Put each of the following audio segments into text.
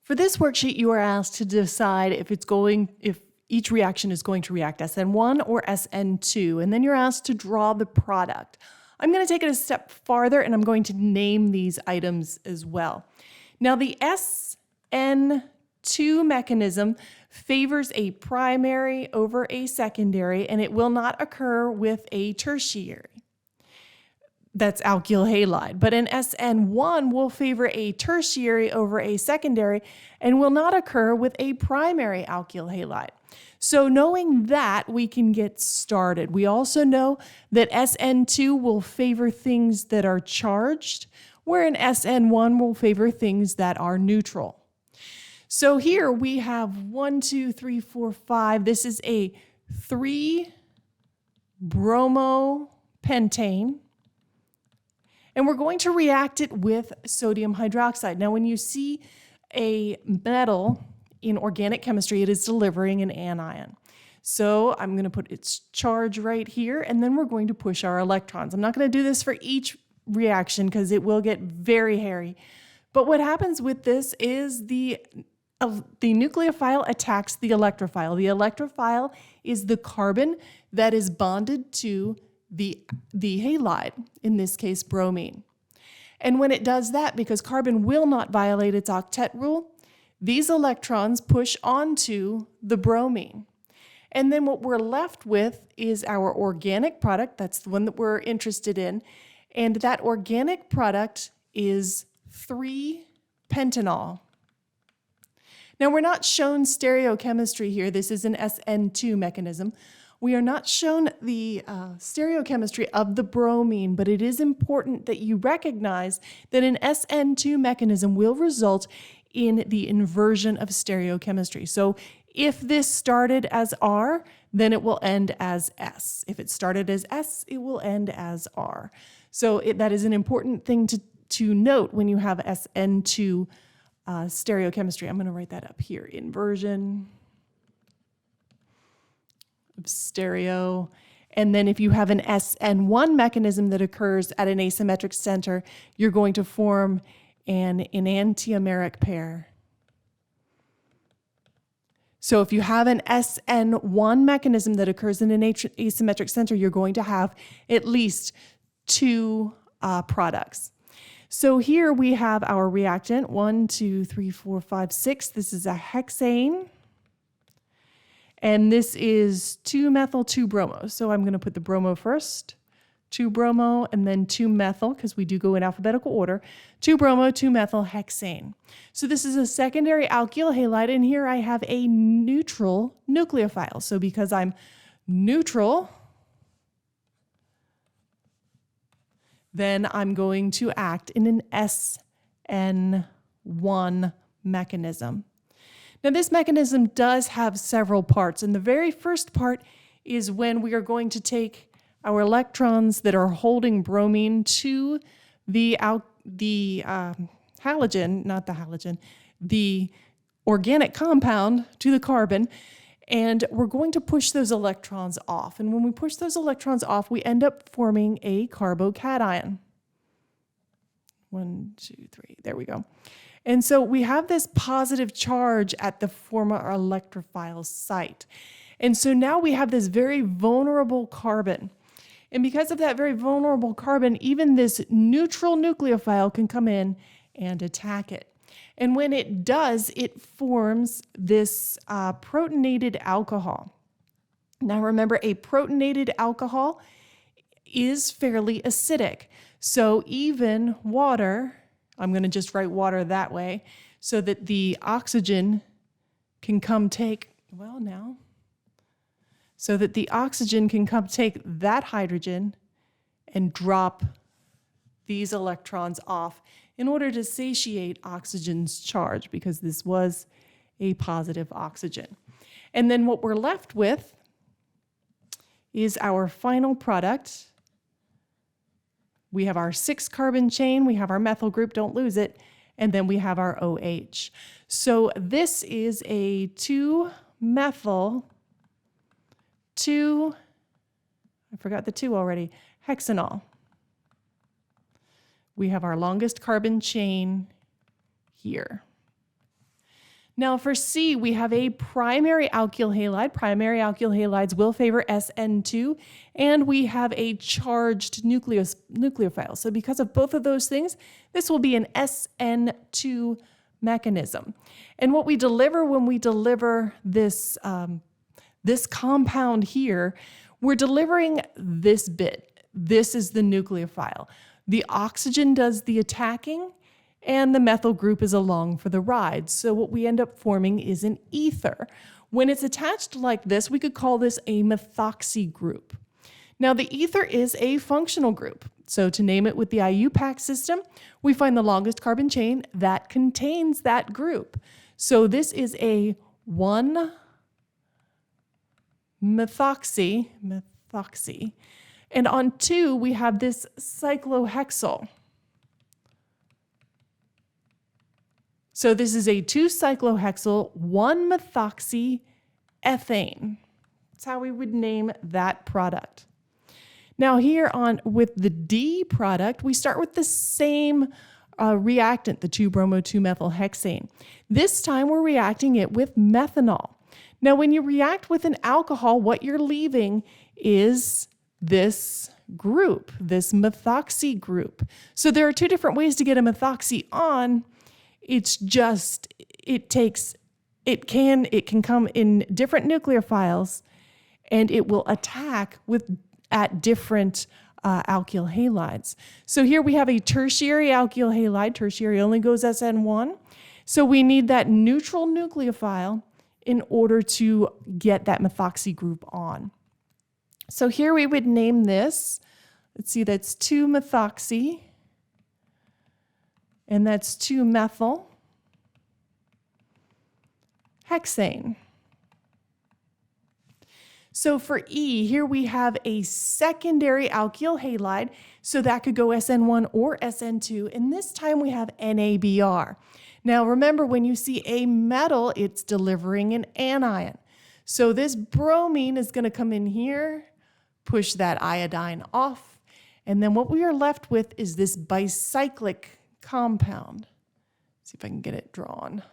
For this worksheet, you are asked to decide if each reaction is going to react SN1 or SN2, and then you're asked to draw the product. I'm going to take it a step farther, and I'm going to name these items as well. Now, the SN2 mechanism favors a primary over a secondary, and it will not occur with a tertiary. That's alkyl halide. But an SN1 will favor a tertiary over a secondary and will not occur with a primary alkyl halide. So knowing that, we can get started. We also know that SN2 will favor things that are charged, where an SN1 will favor things that are neutral. So here we have 1, 2, 3, 4, 5. This is a 3-bromopentane. And we're going to react it with sodium hydroxide. Now, when you see a metal in organic chemistry, it is delivering an anion. So I'm going to put its charge right here, and then we're going to push our electrons. I'm not going to do this for each reaction because it will get very hairy. But what happens with this is the nucleophile attacks the electrophile. The electrophile is the carbon that is bonded to the halide, in this case bromine. And when it does that, because carbon will not violate its octet rule, these electrons push onto the bromine. And then what we're left with is our organic product. That's the one that we're interested in. And that organic product is 3-pentanol. Now, we're not shown stereochemistry here. This is an SN2 mechanism. We are not shown the stereochemistry of the bromine, but it is important that you recognize that an SN2 mechanism will result in the inversion of stereochemistry. So if this started as R, then it will end as S. If it started as S, it will end as R. So that is an important thing to note when you have SN2 stereochemistry. I'm going to write that up here. Inversion of stereo. And then if you have an SN1 mechanism that occurs at an asymmetric center, you're going to form an enantiomeric pair. So if you have an SN1 mechanism that occurs in an asymmetric center, you're going to have at least 2 products. So here we have our reactant, 1, 2, 3, 4, 5, 6. This is a hexane. And this is 2-methyl-2-bromo. So I'm going to put the bromo first, 2-bromo, and then 2-methyl, because we do go in alphabetical order, 2-bromo, 2-methyl-hexane. So this is a secondary alkyl halide, and here I have a neutral nucleophile. So because I'm neutral, then I'm going to act in an SN1 mechanism. Now, this mechanism does have several parts, and the very first part is when we are going to take our electrons that are holding bromine to the organic compound, to the carbon, and we're going to push those electrons off. And when we push those electrons off, we end up forming a carbocation. 1, 2, 3, there we go. And so we have this positive charge at the former electrophile site. And so now we have this very vulnerable carbon. And because of that very vulnerable carbon, even this neutral nucleophile can come in and attack it. And when it does, it forms this protonated alcohol. Now remember, a protonated alcohol is fairly acidic. So even water, I'm going to just write water that way, so that the oxygen can come take, so that the oxygen can come take that hydrogen and drop these electrons off in order to satiate oxygen's charge, because this was a positive oxygen. And then what we're left with is our final product. We have our 6-carbon chain, we have our methyl group, don't lose it, and then we have our OH. So this is a 2-methyl, I forgot the 2 already, hexanol. We have our longest carbon chain here. Now for C, we have a primary alkyl halide. Primary alkyl halides will favor SN2, and we have a charged nucleophile. So because of both of those things, this will be an SN2 mechanism. And what we deliver when we deliver this, this compound here, we're delivering this bit. This is the nucleophile. The oxygen does the attacking, and the methyl group is along for the ride. So what we end up forming is an ether. When it's attached like this, we could call this a methoxy group. Now the ether is a functional group. So to name it with the IUPAC system, we find the longest carbon chain that contains that group. So this is a 1-methoxy, and on 2 we have this cyclohexyl. So this is a 2-cyclohexyl 1-methoxy ethane. That's how we would name that product. Now here on with the D product, we start with the same reactant, the 2-bromo-2-methylhexane. This time we're reacting it with methanol. Now when you react with an alcohol, what you're leaving is this group, this methoxy group. So there are 2 different ways to get a methoxy on. It's just, it can come in different nucleophiles, and it will attack at different alkyl halides. So here we have a tertiary alkyl halide. Tertiary only goes SN1. So we need that neutral nucleophile in order to get that methoxy group on. So here we would name this, let's see, that's 2-methoxy, and that's 2-methyl hexane. So for E, here we have a secondary alkyl halide, so that could go SN1 or SN2, and this time we have NABR. Now remember, when you see a metal, it's delivering an anion. So this bromine is going to come in here, push that iodine off, and then what we are left with is this bicyclic compound. Let's see if I can get it drawn.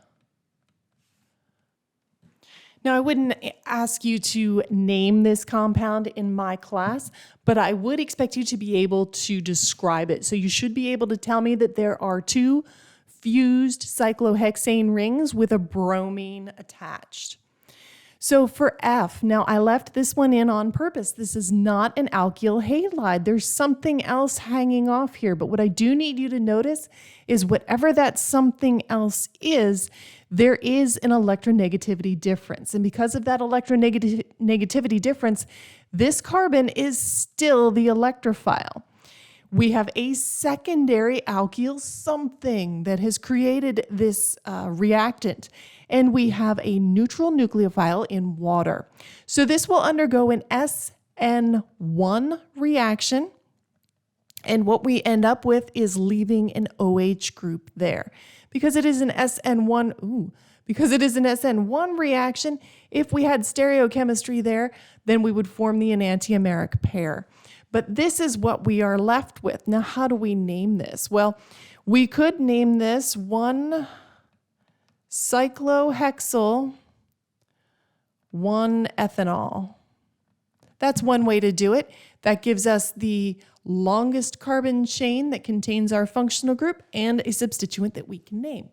Now, I wouldn't ask you to name this compound in my class, but I would expect you to be able to describe it. So you should be able to tell me that there are 2 fused cyclohexane rings with a bromine attached. So for F, now I left this one in on purpose. This is not an alkyl halide. There's something else hanging off here, but what I do need you to notice is whatever that something else is, there is an electronegativity difference. And because of that electronegativity difference, this carbon is still the electrophile. We have a secondary alkyl something that has created this reactant, and we have a neutral nucleophile in water. So this will undergo an SN1 reaction, and what we end up with is leaving an OH group there. Because it is an SN1 reaction, if we had stereochemistry there, then we would form the enantiomeric pair. But this is what we are left with. Now, how do we name this? Well, we could name this 1-cyclohexyl 1-ethanol. That's one way to do it. That gives us the longest carbon chain that contains our functional group and a substituent that we can name.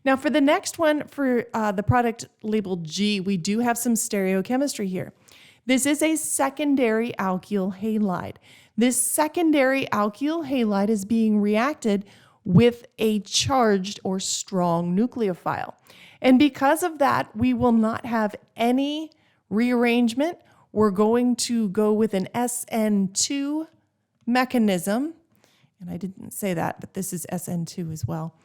Now for the next one, for the product labeled G, we do have some stereochemistry here. This is a secondary alkyl halide. This secondary alkyl halide is being reacted with a charged or strong nucleophile. And because of that, we will not have any rearrangement. We're going to go with an SN2 mechanism. And I didn't say that, but this is SN2 as well.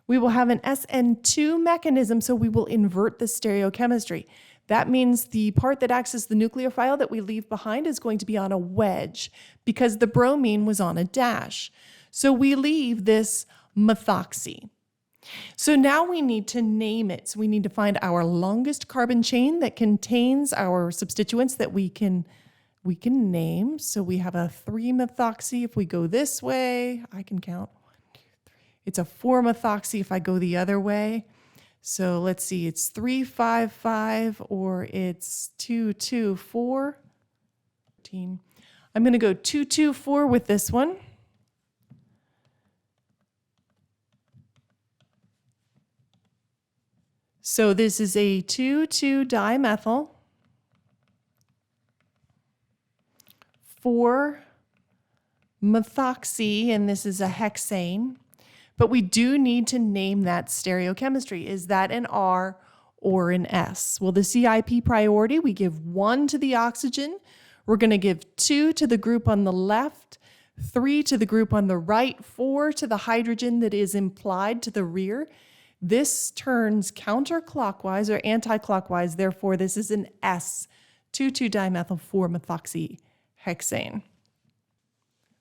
We will have an SN2 mechanism, so we will invert the stereochemistry. That means the part that acts as the nucleophile that we leave behind is going to be on a wedge because the bromine was on a dash. So we leave this methoxy. So now we need to name it. So we need to find our longest carbon chain that contains our substituents that we can name. So we have a 3-methoxy. If we go this way, I can count 1, 2, 3. It's a 4-methoxy if I go the other way. So let's see, it's 355 or it's 224. I'm going to go 224 with this one. So this is a 2,2-dimethyl, 4-methoxy, and this is a hexane. But we do need to name that stereochemistry. Is that an R or an S? Well, the CIP priority, we give 1 to the oxygen. We're going to give 2 to the group on the left, 3 to the group on the right, 4 to the hydrogen that is implied to the rear. This turns counterclockwise or anti-clockwise. Therefore, this is an S, 2,2-dimethyl 4-methoxy hexane.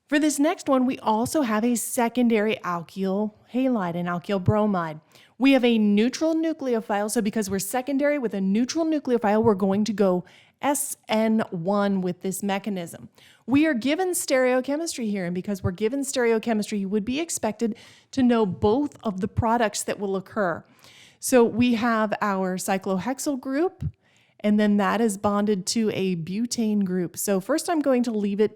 For this next one, we also have a secondary alkyl halide, an alkyl bromide. We have a neutral nucleophile, so because we're secondary with a neutral nucleophile, we're going to go SN1 with this mechanism. We are given stereochemistry here, and because we're given stereochemistry, you would be expected to know both of the products that will occur. So we have our cyclohexyl group, and then that is bonded to a butane group. So first I'm going to leave the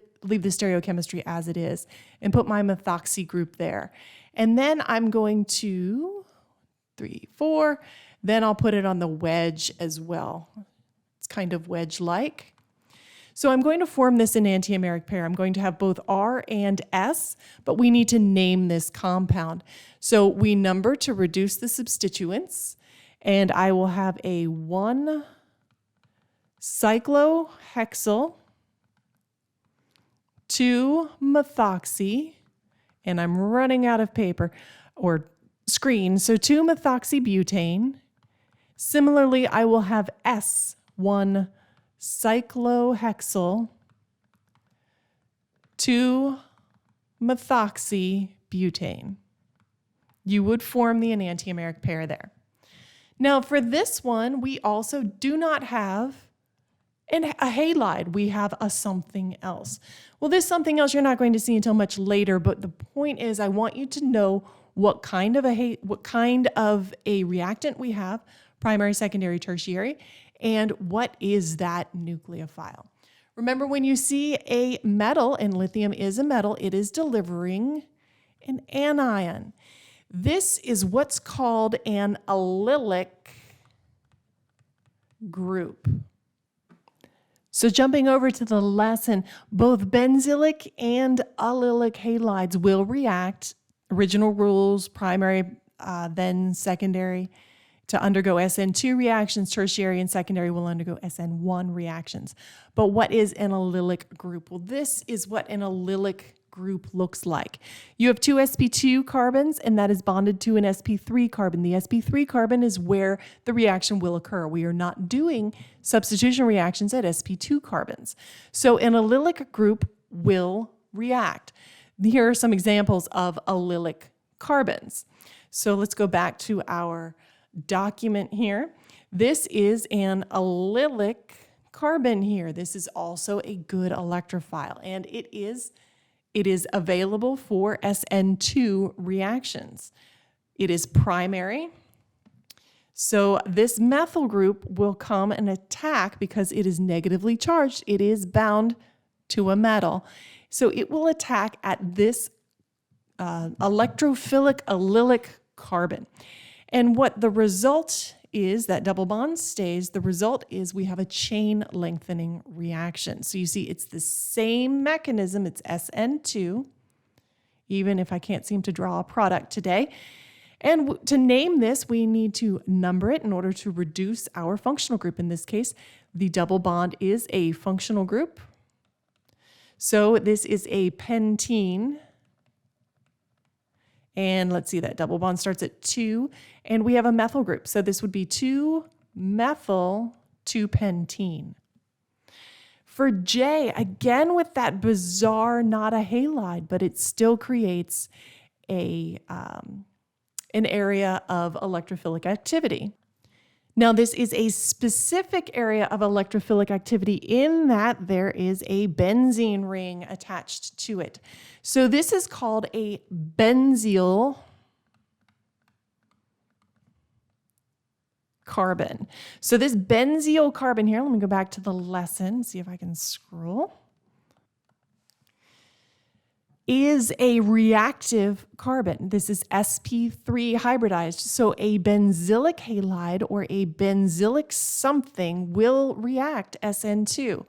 stereochemistry as it is and put my methoxy group there. And then I'm going to 3, 4, then I'll put it on the wedge as well. It's kind of wedge-like. So I'm going to form this enantiomeric pair. I'm going to have both R and S, but we need to name this compound. So we number to reduce the substituents, and I will have a 1-cyclohexyl, 2-methoxy, and I'm running out of paper or screen, so 2-methoxybutane. Similarly, I will have S, 1-cyclohexyl, 2-methoxybutane. You would form the enantiomeric pair there. Now for this one, we also do not have a halide. We have a something else. Well, this something else you're not going to see until much later, but the point is I want you to know what kind of a reactant we have, primary, secondary, tertiary, and what is that nucleophile. Remember, when you see a metal, and lithium is a metal, it is delivering an anion. This is what's called an allylic group. So jumping over to the lesson, both benzylic and allylic halides will react. Original rules, primary, then secondary, to undergo SN2 reactions. Tertiary and secondary will undergo SN1 reactions. But what is an allylic group? Well, this is what an allylic group looks like. You have 2 sp2 carbons, and that is bonded to an sp3 carbon. The sp3 carbon is where the reaction will occur. We are not doing substitution reactions at sp2 carbons. So an allylic group will react. Here are some examples of allylic carbons. So let's go back to our document here. This is an allylic carbon here. This is also a good electrophile, and it is available for SN2 reactions. It is primary. So this methyl group will come and attack because it is negatively charged. It is bound to a metal. So it will attack at this electrophilic allylic carbon. And what the result is, that double bond stays, the result is we have a chain lengthening reaction. So you see it's the same mechanism, it's SN2, even if I can't seem to draw a product today. And to name this, we need to number it in order to reduce our functional group. In this case, the double bond is a functional group. So this is a pentene. And let's see, that double bond starts at 2, and we have a methyl group. So this would be 2-methyl-2-pentene. For J, again with that bizarre, not a halide, but it still creates an area of electrophilic activity. Now, this is a specific area of electrophilic activity in that there is a benzene ring attached to it. So this is called a benzyl carbon. So this benzyl carbon here, let me go back to the lesson, see if I can scroll, is a reactive carbon. This is sp3 hybridized. So a benzylic halide or a benzylic something will react SN2,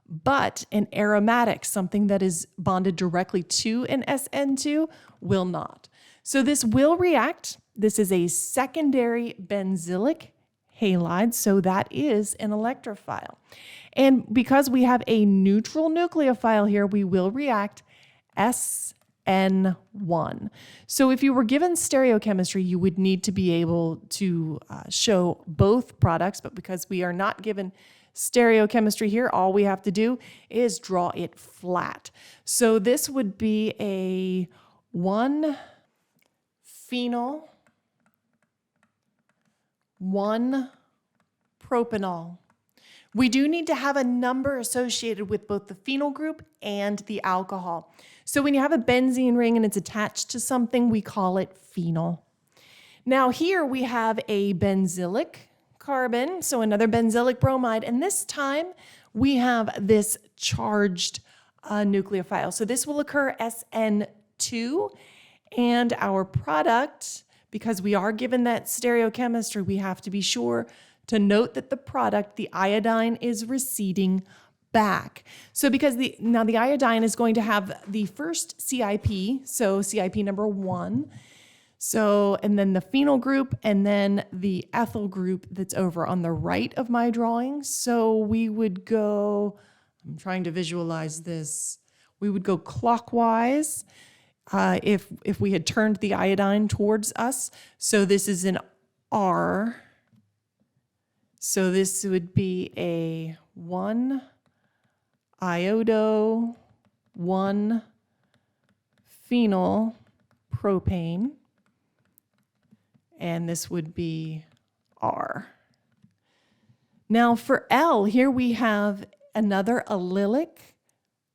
but an aromatic, something that is bonded directly to an SN2, will not. So this will react. This is a secondary benzylic halide, so that is an electrophile. And because we have a neutral nucleophile here, we will react SN1. So if you were given stereochemistry, you would need to be able to show both products, but because we are not given stereochemistry here, all we have to do is draw it flat. So this would be a 1-phenol, 1-propanol. We do need to have a number associated with both the phenyl group and the alcohol. So when you have a benzene ring and it's attached to something, we call it phenol. Now here we have a benzylic carbon, so another benzylic bromide, and this time we have this charged nucleophile. So this will occur SN2, and our product, because we are given that stereochemistry, we have to be sure to note that the product, the iodine, is receding back. So because the iodine is going to have the first CIP, so CIP number 1, so, and then the phenyl group, and then the ethyl group that's over on the right of my drawing. So we would go, I'm trying to visualize this, we would go clockwise if we had turned the iodine towards us. So this is an R. So this would be a 1 iodo, 1 phenyl propane, and this would be R. Now for L, here we have another allylic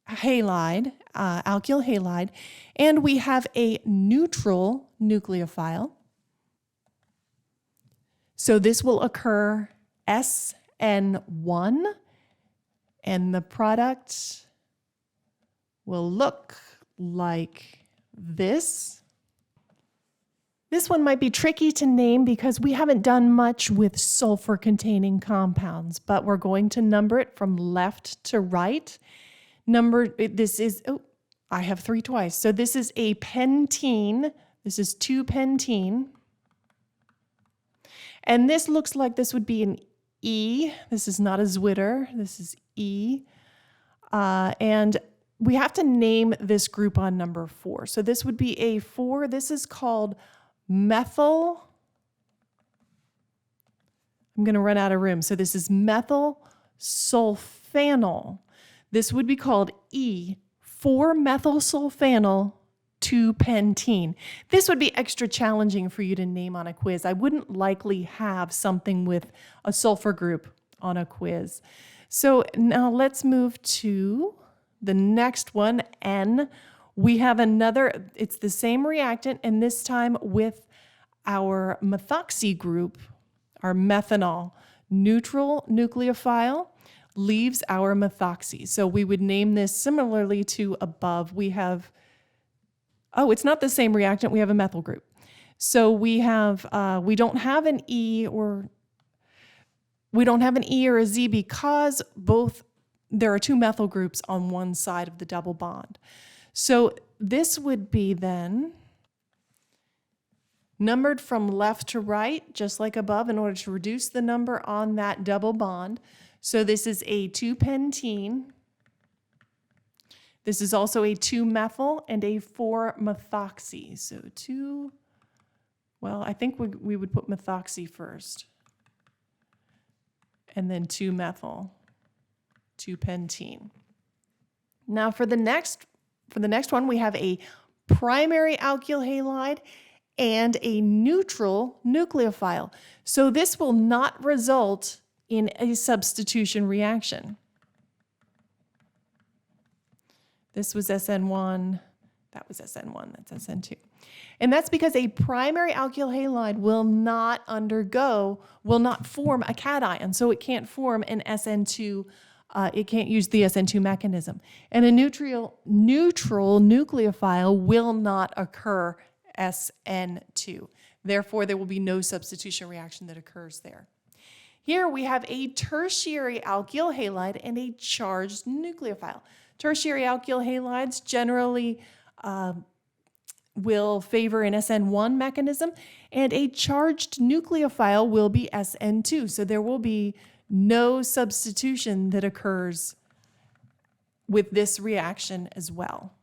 halide, alkyl halide, and we have a neutral nucleophile. So this will occur SN1, and the product will look like this. This one might be tricky to name because we haven't done much with sulfur-containing compounds, but we're going to number it from left to right. This is, I have 3 twice. So this is a pentene. This is 2-pentene. And this looks like this would be an E. This is not a Zwitter. This is E. And we have to name this group on number 4. So this would be a 4. This is called methyl. I'm going to run out of room. So this is methyl sulfanyl. This would be called E, 4-methyl sulfanyl 2-pentene. This would be extra challenging for you to name on a quiz. I wouldn't likely have something with a sulfur group on a quiz. So now let's move to the next one, N. We have another, it's the same reactant, and this time with our methoxy group, our methanol. Neutral nucleophile leaves our methoxy. So we would name this similarly to above. We have, it's not the same reactant, we have a methyl group. So we have, we don't have an E or a Z because there are 2 methyl groups on one side of the double bond. So this would be then numbered from left to right, just like above, in order to reduce the number on that double bond. So this is a 2-pentene. This is also a 2-methyl and a 4-methoxy. So I think we would put methoxy first. And then 2-methyl, 2-pentene. Now for the next one, we have a primary alkyl halide and a neutral nucleophile. So this will not result in a substitution reaction. This was SN1, that was SN1, that's SN2. And that's because a primary alkyl halide will not form a cation, so it can't form an SN2. It can't use the SN2 mechanism. And a neutral nucleophile will not occur SN2. Therefore, there will be no substitution reaction that occurs there. Here we have a tertiary alkyl halide and a charged nucleophile. Tertiary alkyl halides generally will favor an SN1 mechanism, and a charged nucleophile will be SN2. So there will be no substitution that occurs with this reaction as well.